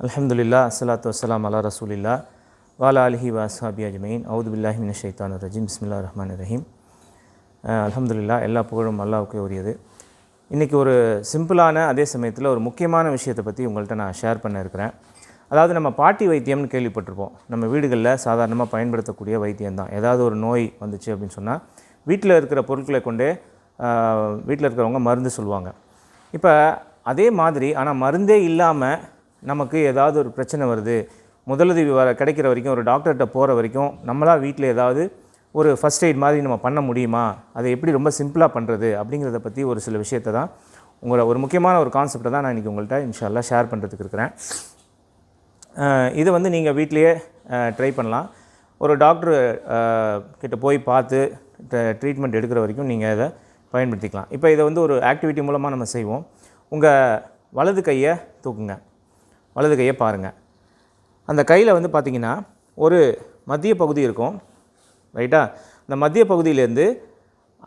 அல்ஹம்துலில்லாஹ் அஸ்ஸலாத்து வஸ்ஸலாம் அலா ரசூலில்லாஹ் வஅலா ஆலிஹி வ அஸ்ஹாபி அஜ்மஈன். அவுது பில்லாஹி மினஷ் ஷைத்தானிர் ரஜீம். பிஸ்மில்லாஹிர் ரஹ்மானிர் ரஹீம். அல்ஹம்துலில்லாஹ், எல்லா புகழும் அல்லாஹ்வுக்கே உரியது. இன்றைக்கி ஒரு சிம்பிளான அதே சமயத்தில் ஒரு முக்கியமான விஷயத்தை பற்றி உங்கள்கிட்ட நான் ஷேர் பண்ண இருக்கிறேன். அதாவது நம்ம பாட்டி வைத்தியம்னு கேள்விப்பட்டிருப்போம். நம்ம வீடுகளில் சாதாரணமாக பயன்படுத்தக்கூடிய வைத்தியம்தான். ஏதாவது ஒரு நோய் வந்துச்சு அப்படின்னு சொன்னால் வீட்டில் இருக்கிற பொருட்களை கொண்டே வீட்டில் இருக்கிறவங்க மருந்து சொல்லுவாங்க. இப்போ அதே மாதிரி ஆனால் மருந்தே இல்லாமல் நமக்கு ஏதாவது ஒரு பிரச்சனை வருது, முதலுதவி கிடைக்கிற வரைக்கும், ஒரு டாக்டர்கிட்ட போகிற வரைக்கும் நம்மளாக வீட்டில் ஏதாவது ஒரு ஃபஸ்ட் எய்ட் மாதிரி நம்ம பண்ண முடியுமா, அதை எப்படி ரொம்ப சிம்பிளாக பண்ணுறது அப்படிங்கிறத பற்றி ஒரு சில விஷயத்தை தான் உங்களை ஒரு முக்கியமான ஒரு கான்செப்டை தான் நான் இன்றைக்கி உங்கள்கிட்ட இன்ஷா அல்லாஹ் ஷேர் பண்ணுறதுக்கு இருக்கிறேன். இது நீங்கள் வீட்டிலையே ட்ரை பண்ணலாம். ஒரு டாக்டர் கிட்ட போய் பார்த்து ட்ரீட்மெண்ட் எடுக்கிற வரைக்கும் நீங்கள் இதை பயன்படுத்திக்கலாம். இப்போ இதை ஒரு ஆக்டிவிட்டி மூலமாக நம்ம செய்வோம். உங்கள் வலது கையை தூக்குங்க, வலது கையை பாருங்கள். அந்த கையில் பார்த்திங்கன்னா ஒரு மத்திய பகுதி இருக்கும், ரைட்டா? இந்த மத்திய பகுதியிலேருந்து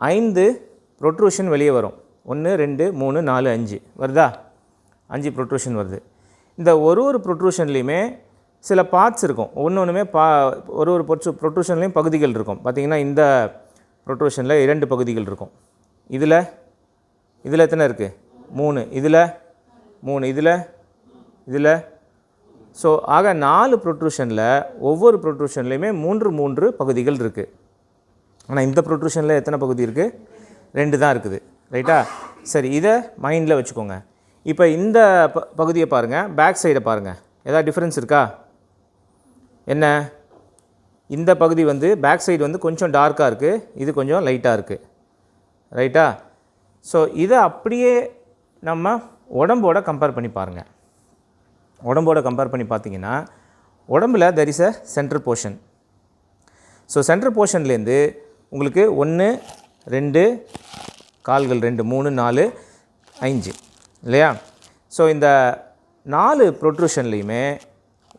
5 ப்ரொட்ரூஷன் வெளியே வரும். 1 2 3 4 5 வருதா? 5 ப்ரொட்ரூஷன் வருது. இந்த ஒரு ப்ரொட்ரூஷன்லேயுமே சில பார்ட்ஸ் இருக்கும். ஒன்றுமே ஒரு ப்ரொட்ரூஷன்லேயும் பகுதிகள் இருக்கும். பார்த்திங்கன்னா இந்த ப்ரொட்ரூஷனில் 2 பகுதிகள் இருக்கும். இதில் எத்தனை இருக்குது? 3. இதில் 3. இதில் ஸோ ஆக 4 ப்ரொட்ரூஷனில் ஒவ்வொரு ப்ரொட்ரூஷன்லேயுமே 3 பகுதிகள் இருக்குது. ஆனால் இந்த ப்ரொட்ரூஷனில் எத்தனை பகுதி இருக்குது? 2 தான் இருக்குது, ரைட்டா? சரி, இதை மைண்டில் வச்சுக்கோங்க. இப்போ இந்த பகுதியை பாருங்கள், பேக் சைடை பாருங்கள். ஏதாவது டிஃப்ரென்ஸ் இருக்கா? என்ன? இந்த பகுதி பேக் சைடு கொஞ்சம் டார்க்காக இருக்குது, இது கொஞ்சம் லைட்டாக இருக்குது, ரைட்டா? ஸோ இதை அப்படியே நம்ம உடம்போட கம்பேர் பண்ணி பாருங்கள். உடம்போட கம்பேர் பண்ணி பார்த்தீங்கன்னா உடம்பில் there is a central portion. So central போர்ஷன்லேருந்து உங்களுக்கு 1 2 கால்கள் 2 3 4 5 இல்லையா? ஸோ இந்த 4 ப்ரொட்ரூஷன்லேயுமே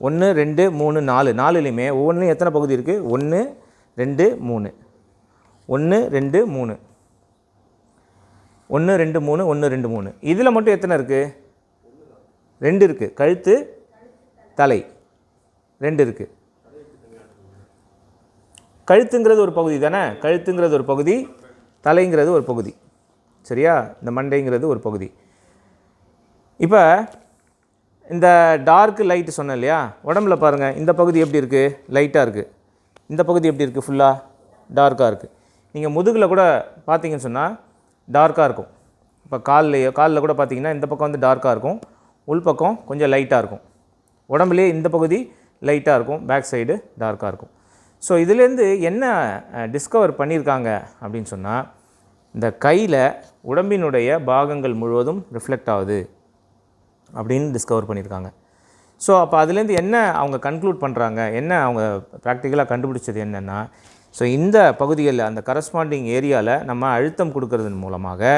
1 2 3 4 4லேயுமே ஒவ்வொன்றுலையும் எத்தனை பகுதி இருக்குது? 1 2 3 1 2 3 1 2 3 1 2 3. இதில் மட்டும் எத்தனை இருக்குது? 2 இருக்குது. கழுத்து தலை 2 இருக்குது. கழுத்துங்கிறது ஒரு பகுதி தானே? கழுத்துங்கிறது ஒரு பகுதி, தலைங்கிறது ஒரு பகுதி, சரியா? இந்த மண்டைங்கிறது ஒரு பகுதி. இப்போ இந்த டார்க் லைட்டு சொன்னேன் இல்லையா? உடம்புல பாருங்கள், இந்த பகுதி எப்படி இருக்குது? லைட்டாக இருக்குது. இந்த பகுதி எப்படி இருக்குது? ஃபுல்லாக டார்க்காக இருக்குது. நீங்கள் முதுகில் கூட பார்த்தீங்கன்னு சொன்னால் டார்க்காக இருக்கும். இப்போ காலில் கூட பார்த்தீங்கன்னா இந்த பக்கம் டார்க்காக இருக்கும், உள்பக்கம் கொஞ்சம் லைட்டாக இருக்கும். உடம்புலேயே இந்த பகுதி லைட்டாக இருக்கும், பேக் சைடு டார்க்காக இருக்கும். ஸோ இதுலேருந்து என்ன டிஸ்கவர் பண்ணியிருக்காங்க அப்படின்னு சொன்னால், இந்த கையில் உடம்பினுடைய பாகங்கள் முழுவதும் ரிஃப்ளெக்ட் ஆகுது அப்படின்னு டிஸ்கவர் பண்ணியிருக்காங்க. ஸோ அப்போ அதுலேருந்து என்ன அவங்க கன்க்ளூட் பண்ணுறாங்க, என்ன அவங்க ப்ராக்டிக்கலாக கண்டுபிடிச்சது என்னென்னா, ஸோ இந்த பகுதிகளில் அந்த கரஸ்பாண்டிங் ஏரியாவில் நம்ம அழுத்தம் கொடுக்கறதன் மூலமாக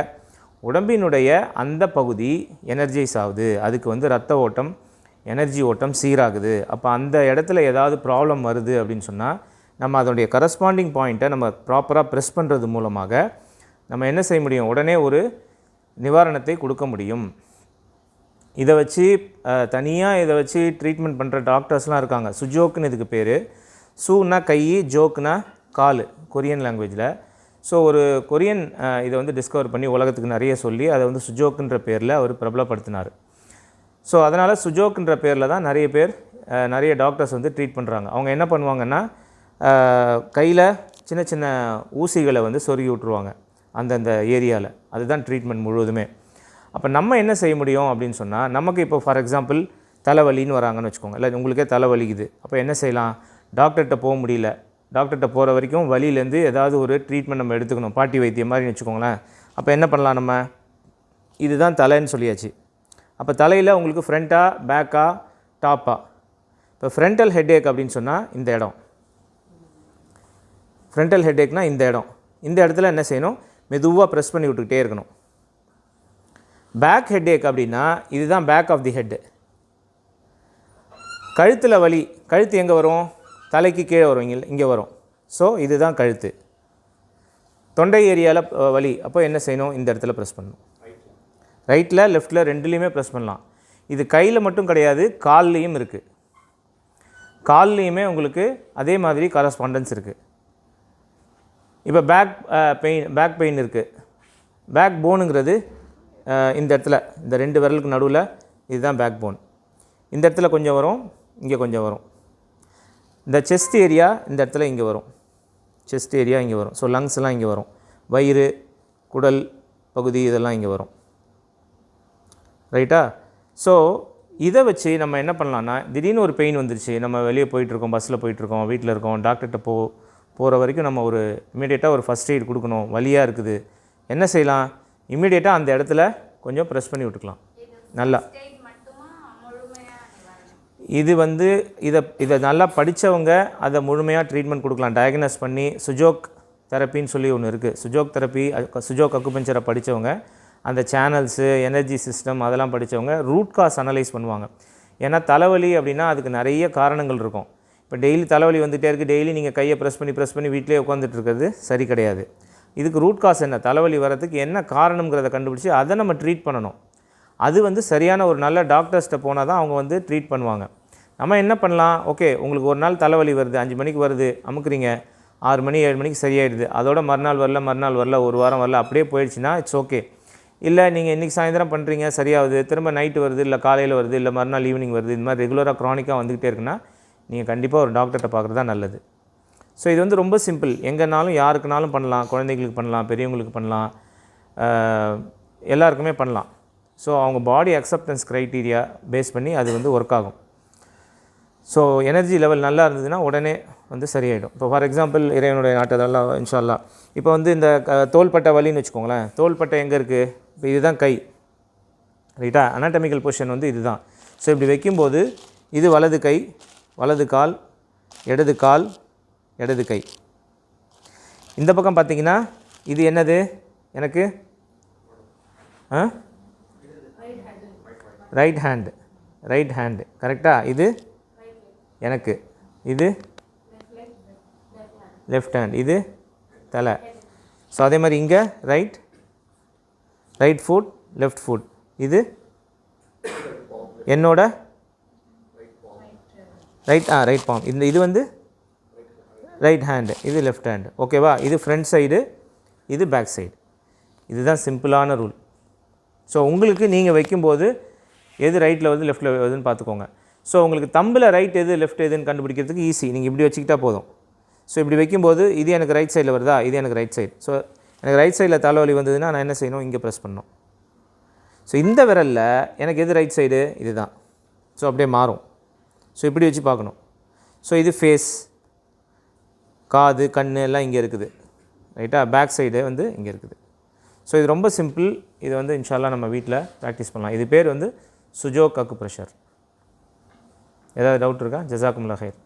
உடம்பினுடைய அந்த பகுதி எனர்ஜைஸ் ஆகுது. அதுக்கு ரத்த ஓட்டம், எனர்ஜி ஓட்டம் சீராகுது. அப்போ அந்த இடத்துல ஏதாவது ப்ராப்ளம் வருது அப்படின்னு சொன்னால் நம்ம அதனுடைய கரஸ்பாண்டிங் பாயிண்ட்டை நம்ம ப்ராப்பராக ப்ரெஸ் பண்ணுறது மூலமாக நம்ம என்ன செய்ய முடியும்? உடனே ஒரு நிவாரணத்தை கொடுக்க முடியும். இதை வச்சு தனியாக இதை வச்சு ட்ரீட்மெண்ட் பண்ணுற டாக்டர்ஸ்லாம் இருக்காங்க. சுஜோக்குன்னு இதுக்கு பேர். சூன்னா கை, ஜோக்குனா கால், கொரியன் லாங்குவேஜில். ஸோ ஒரு கொரியன் இதை டிஸ்கவர் பண்ணி உலகத்துக்கு நிறைய சொல்லி அதை சுஜோக்குன்ற பேரில் அவர் பிரபலப்படுத்தினார். ஸோ அதனால் சுஜோக்குன்ற பேரில் தான் நிறைய பேர் நிறைய டாக்டர்ஸ் ட்ரீட் பண்ணுறாங்க. அவங்க என்ன பண்ணுவாங்கன்னா, கையில் சின்ன சின்ன ஊசிகளை சொருகி விட்ருவாங்க அந்தந்த ஏரியாவில். அதுதான் ட்ரீட்மெண்ட் முழுவதுமே. அப்போ நம்ம என்ன செய்ய முடியும் அப்படின்னு சொன்னால், நமக்கு இப்போ ஃபார் எக்ஸாம்பிள் தலைவலின்னு வராங்கன்னு வச்சுக்கோங்க, இல்லை உங்களுக்கே தலைவலிக்குது. அப்போ என்ன செய்யலாம்? டாக்டர்கிட்ட போக முடியல, டாக்டர்கிட்ட போகிற வரைக்கும் வலியிலேருந்து ஏதாவது ஒரு ட்ரீட்மெண்ட் நம்ம எடுத்துக்கணும், பாட்டி வைத்தியம் மாதிரின்னு வச்சுக்கோங்களேன். அப்போ என்ன பண்ணலாம்? நம்ம இதுதான் தலைன்னு சொல்லியாச்சு. அப்போ தலையில் உங்களுக்கு ஃப்ரண்ட்டா, பேக்கா, டாப்பா? இப்போ ஃப்ரண்டல் ஹெட்ஏக் அப்படின்னு சொன்னால் இந்த இடம், ஃப்ரண்டல் ஹெட்ஏக்னால் இந்த இடம். இந்த இடத்துல என்ன செய்யணும்? மெதுவாக ப்ரெஸ் பண்ணி விட்டுக்கிட்டே இருக்கணும். பேக் ஹெட்ஏக் அப்படின்னா இதுதான் பேக் ஆஃப் தி ஹெட்டு. கழுத்தில் வலி, கழுத்து எங்கே வரும்? தலைக்கு கீழே வரும், இங்கே வரும். ஸோ இதுதான் கழுத்து. தொண்டை ஏரியாவில் வலி, அப்போ என்ன செய்யணும்? இந்த இடத்துல ப்ரெஸ் பண்ணணும். ரைட்டில் லெஃப்ட்டில் ரெண்டுலேயுமே ப்ரெஸ் பண்ணலாம். இது கையில் மட்டும் கிடையாது, கால்லையும் இருக்குது. கால்லையுமே உங்களுக்கு அதே மாதிரி கரஸ்பாண்டன்ஸ் இருக்குது. இப்போ பேக் பெயின் இருக்குது. பேக் போனுங்கிறது இந்த இடத்துல, இந்த 2 விரலுக்கு நடுவில் இதுதான் பேக் போன். இந்த இடத்துல கொஞ்சம் வரும், இங்கே கொஞ்சம் வரும். இந்த செஸ்ட் ஏரியா இந்த இடத்துல இங்கே வரும், செஸ்ட் ஏரியா இங்கே வரும். ஸோ லங்ஸ்லாம் இங்கே வரும். வயிறு, குடல் பகுதி இதெல்லாம் இங்கே வரும். ரைட்டா? ஸோ இதை வச்சு நம்ம என்ன பண்ணலான்னா, திடீர்னு ஒரு பெயின் வந்துருச்சு, நம்ம வெளியே போயிட்டுருக்கோம், பஸ்ஸில் போயிட்டுருக்கோம், வீட்டில் இருக்கோம், டாக்டர்கிட்ட போகிற வரைக்கும் நம்ம ஒரு இமீடியட்டாக ஒரு ஃபஸ்ட் எய்ட் கொடுக்கணும். வலியாக இருக்குது, என்ன செய்யலாம்? இமீடியட்டாக அந்த இடத்துல கொஞ்சம் ப்ரெஸ் பண்ணி விட்டுக்கலாம் நல்லா. இது வந்து இதை நல்லா படித்தவங்க அதை முழுமையாக ட்ரீட்மெண்ட் கொடுக்கலாம். டயக்னோஸ் பண்ணி சுஜோக் தெரப்பின்னு சொல்லி ஒன்று இருக்குது. சுஜோக் தெரப்பி, சுஜோக் அக்குபஞ்சரை படித்தவங்க, அந்த சேனல்ஸு, எனர்ஜி சிஸ்டம் அதெல்லாம் படித்தவங்க ரூட் காஸ் அனலைஸ் பண்ணுவாங்க. ஏன்னா தலைவலி அப்படின்னா அதுக்கு நிறைய காரணங்கள் இருக்கும். இப்போ டெய்லி தலைவலி வந்துகிட்டே இருக்குது, டெய்லி நீங்கள் கையை ப்ரெஸ் பண்ணி வீட்டிலே உட்காந்துட்டு இருக்கிறது சரி கிடையாது. இதுக்கு ரூட் காஸ் என்ன, தலைவலி வர்றதுக்கு என்ன காரணங்கிறத கண்டுபிடிச்சி அதை நம்ம ட்ரீட் பண்ணணும். அது வந்து சரியான ஒரு நல்ல டாக்டர்ஸ்கிட்ட போனால் தான் அவங்க வந்து ட்ரீட் பண்ணுவாங்க. நம்ம என்ன பண்ணலாம், ஓகே உங்களுக்கு ஒரு நாள் தலைவலி வருது, 5 மணிக்கு வருது, அமுக்குறீங்க, 6 மணி 7 மணிக்கு சரியாயிடுது, அதோட மறுநாள் வரல, ஒரு வாரம் வரல, அப்படியே போயிடுச்சுன்னா இட்ஸ் ஓகே. இல்லை நீங்கள் இன்றைக்கி சாயந்தரம் பண்ணுறீங்க சரியாகுது, திரும்ப நைட்டு வருது, இல்லை காலையில் வருது, இல்லை மறுநாள் ஈவினிங் வருது, இந்த மாதிரி ரெகுலராக க்ரானிக்காக வந்துக்கிட்டே இருக்குன்னா நீங்கள் கண்டிப்பாக ஒரு டாக்டர்கிட்ட பார்க்குறது தான் நல்லது. ஸோ இது வந்து ரொம்ப சிம்பிள், எங்கேனாலும் யாருக்குனாலும் பண்ணலாம், குழந்தைங்களுக்கு பண்ணலாம், பெரியவங்களுக்கு பண்ணலாம், எல்லாருக்குமே பண்ணலாம். ஸோ அவங்க பாடி அக்செப்டன்ஸ் க்ரைட்டீரியா பேஸ் பண்ணி அது வந்து ஒர்க் ஆகும். ஸோ எனர்ஜி லெவல் நல்லா இருந்ததுன்னா உடனே வந்து சரியாயிடும். இப்போ ஃபார் எக்ஸாம்பிள் இறைவனுடைய நாட்டதெல்லாம் இன்ஷா அல்லாஹ். இப்போ வந்து இந்த தோள்பட்டை வலின்னு வச்சுக்கோங்களேன். தோள்பட்டை எங்கே இருக்குது? இப்போ இதுதான் கை, ரைட்டா? அனாட்டமிக்கல் பொசிஷன் வந்து இதுதான். ஸோ இப்படி வைக்கும்போது இது வலது கை, வலது கால், இடது கால், இடது கை. இந்த பக்கம் பார்த்திங்கன்னா இது என்னது எனக்கு? ரைட் ஹேண்டு கரெக்டாக? இது எனக்கு, இது லெஃப்ட் ஹேண்ட், இது தலை. ஸோ அதே மாதிரி இங்கே ரைட் ஃபுட், லெஃப்ட் ஃபுட், இது என்னோட ரைட் பாம். இது வந்து ரைட் ஹேண்டு, இது லெஃப்ட் ஹேண்டு. ஓகேவா? இது ஃப்ரண்ட் சைடு, இது பேக் சைடு. இதுதான் சிம்பிளான ரூல். ஸோ உங்களுக்கு நீங்கள் வைக்கும்போது எது ரைட்டில் வருது லெஃப்ட்டில் வருதுன்னு பார்த்துக்கோங்க. ஸோ உங்களுக்கு தம்பில் ரைட் எது லெஃப்ட் எதுன்னு கண்டுபிடிக்கிறதுக்கு ஈஸி. நீங்கள் இப்படி வச்சுக்கிட்டா போதும். ஸோ இப்படி வைக்கும்போது இது எனக்கு ரைட் சைடில் வருதா, இது எனக்கு ரைட் சைடு. ஸோ எனக்கு ரைட் சைடில் தலைவலி வந்ததுன்னா நான் என்ன செய்யணும்? இங்கே ப்ரெஸ் பண்ணணும். ஸோ இந்த விரலில் எனக்கு எது ரைட் சைடு? இது தான். ஸோ அப்படியே மாறும். ஸோ இப்படி வச்சு பார்க்கணும். ஸோ இது ஃபேஸ், காது, கண் எல்லாம் இங்கே இருக்குது, ரைட்டா? பேக் சைடு வந்து இங்கே இருக்குது. ஸோ இது ரொம்ப சிம்பிள். இது வந்து இன்ஷா அல்லாஹ் நம்ம வீட்டில் ப்ராக்டிஸ் பண்ணலாம். இது பேர் வந்து சுஜோக் அக்குப்ரெஷர். ஏதாவது டவுட் இருக்கா? ஜஸாக்குமுல்லாஹ் ஹைர்.